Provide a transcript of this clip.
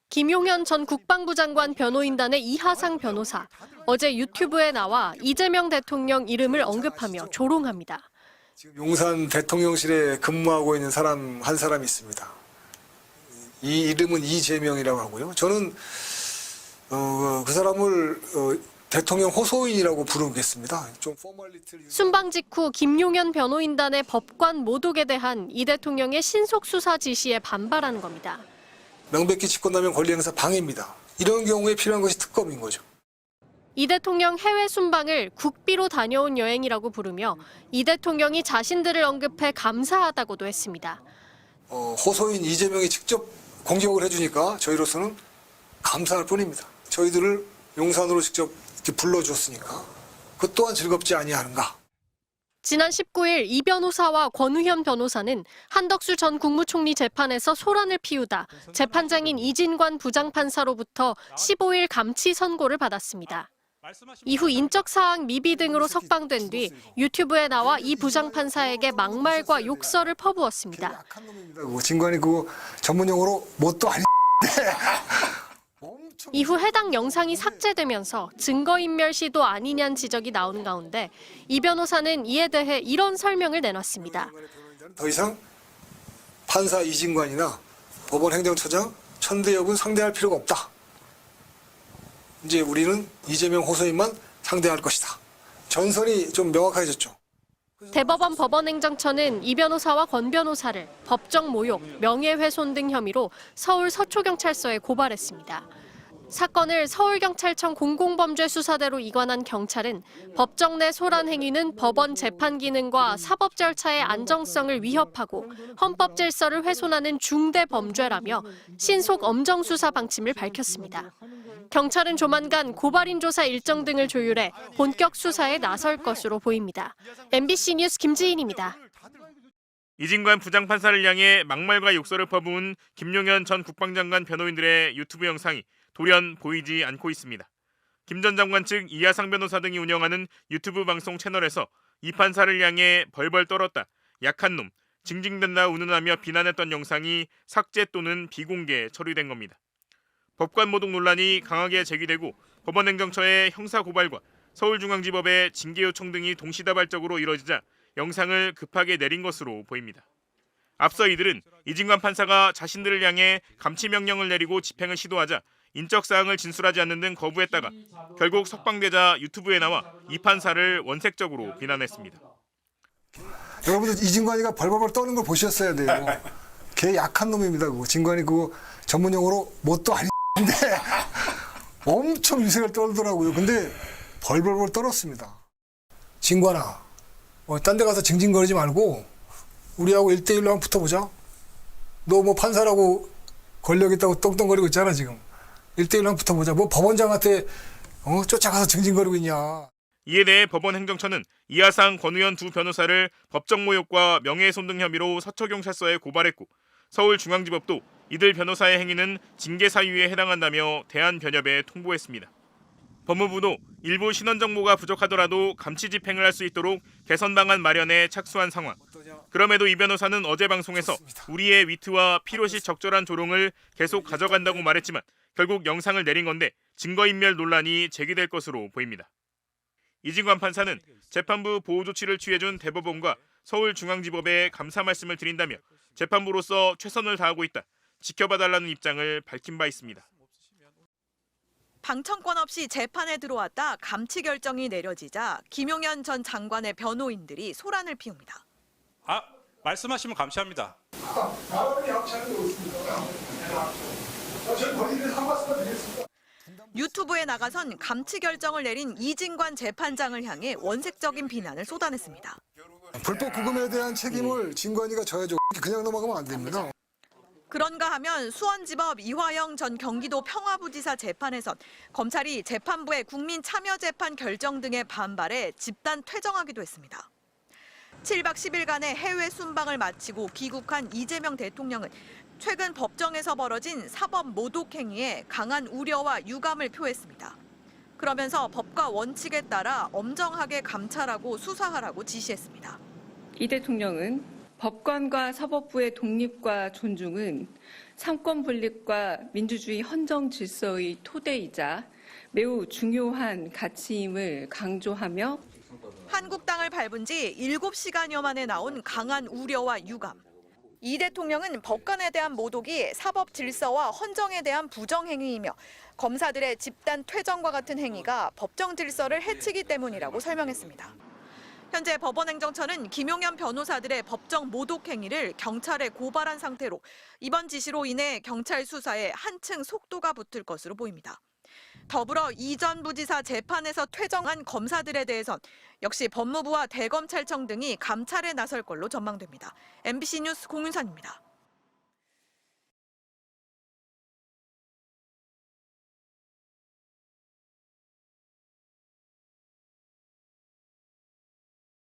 김용현 전 국방부 장관 변호인단의 이하상 변호사, 어제 유튜브에 나와 이재명 대통령 이름을 언급하며 조롱합니다. 지금 용산 대통령실에 근무하고 있는 사람 한 사람이 있습니다. 이 이름은 이재명이라고 하고요. 저는 그 사람을 대통령 호소인이라고 부르겠습니다. 좀 포멀리티를 순방 직후 김용현 변호인단의 법관 모독에 대한 이 대통령의 신속 수사 지시에 반발하는 겁니다. 명백히 직권남용 권리행사 방해입니다. 이런 경우에 필요한 것이 특검인 거죠. 이 대통령 해외 순방을 국비로 다녀온 여행이라고 부르며 이 대통령이 자신들을 언급해 감사하다고도 했습니다. 호소인 이재명이 직접 공격을 해주니까 저희로서는 감사할 뿐입니다. 저희들을 용산으로 직접 이렇게 불러주었으니까 그 또한 즐겁지 아니하는가. 지난 19일 이 변호사와 권우현 변호사는 한덕수 전 국무총리 재판에서 소란을 피우다 재판장인 이진관 부장판사로부터 15일 감치 선고를 받았습니다. 이후 인적 사항 미비 등으로 석방된 뒤 유튜브에 나와 이 부장판사에게 막말과 욕설을 퍼부었습니다. 진관이 그거 전문용어로 뭣도 아닌데. 이후 해당 영상이 삭제되면서 증거인멸 시도 아니냐는 지적이 나온 가운데 이 변호사는 이에 대해 이런 설명을 내놨습니다. 더 이상 판사 이진관이나 법원 행정처장 천대엽은 상대할 필요가 없다. 이제 우리는 이재명 호소인만 상대할 것이다. 전선이 좀 명확해졌죠. 대법원 법원행정처는 이 변호사와 권 변호사를 법정 모욕, 명예훼손 등 혐의로 서울 서초경찰서에 고발했습니다. 사건을 서울경찰청 공공범죄수사대로 이관한 경찰은 법정 내 소란 행위는 법원 재판 기능과 사법 절차의 안정성을 위협하고 헌법 질서를 훼손하는 중대 범죄라며 신속 엄정 수사 방침을 밝혔습니다. 경찰은 조만간 고발인 조사 일정 등을 조율해 본격 수사에 나설 것으로 보입니다. MBC 뉴스 김지인입니다. 이진관 부장판사를 향해 막말과 욕설을 퍼부은 김용현 전 국방장관 변호인들의 유튜브 영상이 돌연 보이지 않고 있습니다. 김 전 장관 측 이하상 변호사 등이 운영하는 유튜브 방송 채널에서 이 판사를 향해 벌벌 떨었다, 약한 놈, 징징댄다 운운하며 비난했던 영상이 삭제 또는 비공개 처리된 겁니다. 법관 모독 논란이 강하게 제기되고 법원행정처의 형사고발과 서울중앙지법의 징계 요청 등이 동시다발적으로 이뤄지자 영상을 급하게 내린 것으로 보입니다. 앞서 이들은 이진관 판사가 자신들을 향해 감치 명령을 내리고 집행을 시도하자 인적 사항을 진술하지 않는 등 거부했다가 결국 석방되자 유튜브에 나와 이 판사를 원색적으로 비난했습니다. 여러분들 이진관이가 벌벌벌 떠는 걸 보셨어야 돼요. 걔 약한 놈입니다. 그거. 진관이 그거 전문용어로 뭣도 아닌데 엄청 유색을 떨더라고요. 근데 벌벌벌 떨었습니다. 진관아, 딴 데 가서 징징거리지 말고 우리하고 1대1로 한번 붙어보자. 너 뭐 판사라고 권력 있다고 떵떵거리고 있잖아 지금. 1대1로 한번 붙어보자. 뭐 법원장한테 쫓아가서 징징거리고 있냐. 이에 대해 법원행정처는 이하상, 권우현 두 변호사를 법정 모욕과 명예훼손 등 혐의로 서초경찰서에 고발했고 서울중앙지법도 이들 변호사의 행위는 징계 사유에 해당한다며 대한변협에 통보했습니다. 법무부도 일부 신원 정보가 부족하더라도 감치 집행을 할 수 있도록 개선 방안 마련에 착수한 상황. 그럼에도 이 변호사는 어제 방송에서 우리의 위트와 필요시 적절한 조롱을 계속 가져간다고 말했지만 결국 영상을 내린 건데 증거인멸 논란이 제기될 것으로 보입니다. 이진관 판사는 재판부 보호조치를 취해준 대법원과 서울중앙지법에 감사 말씀을 드린다며 재판부로서 최선을 다하고 있다, 지켜봐달라는 입장을 밝힌 바 있습니다. 방청권 없이 재판에 들어왔다 감치 결정이 내려지자 김용현 전 장관의 변호인들이 소란을 피웁니다. 말씀하시면 감시합니다. 유튜브에 나가선 감치 결정을 내린 이진관 재판장을 향해 원색적인 비난을 쏟아냈습니다. 불법 구금에 대한 책임을 진관이가 져야죠. 그냥 넘어가면 안 됩니다. 그런가 하면 수원지법 이화영 전 경기도 평화부지사 재판에선 검찰이 재판부의 국민참여재판 결정 등에 반발해 집단 퇴정하기도 했습니다. 7박 10일간의 해외 순방을 마치고 귀국한 이재명 대통령은 최근 법정에서 벌어진 사법 모독 행위에 강한 우려와 유감을 표했습니다. 그러면서 법과 원칙에 따라 엄정하게 감찰하고 수사하라고 지시했습니다. 이 대통령은 법관과 사법부의 독립과 존중은 삼권 분립과 민주주의 헌정 질서의 토대이자 매우 중요한 가치임을 강조하며 한국당을 밟은 지 7시간여 만에 나온 강한 우려와 유감. 이 대통령은 법관에 대한 모독이 사법 질서와 헌정에 대한 부정행위이며 검사들의 집단 퇴정과 같은 행위가 법정 질서를 해치기 때문이라고 설명했습니다. 현재 법원행정처는 김용현 변호사들의 법정 모독 행위를 경찰에 고발한 상태로 이번 지시로 인해 경찰 수사에 한층 속도가 붙을 것으로 보입니다. 더불어 이 전 부지사 재판에서 퇴정한 검사들에 대해선 역시 법무부와 대검찰청 등이 감찰에 나설 걸로 전망됩니다. MBC 뉴스 공윤선입니다.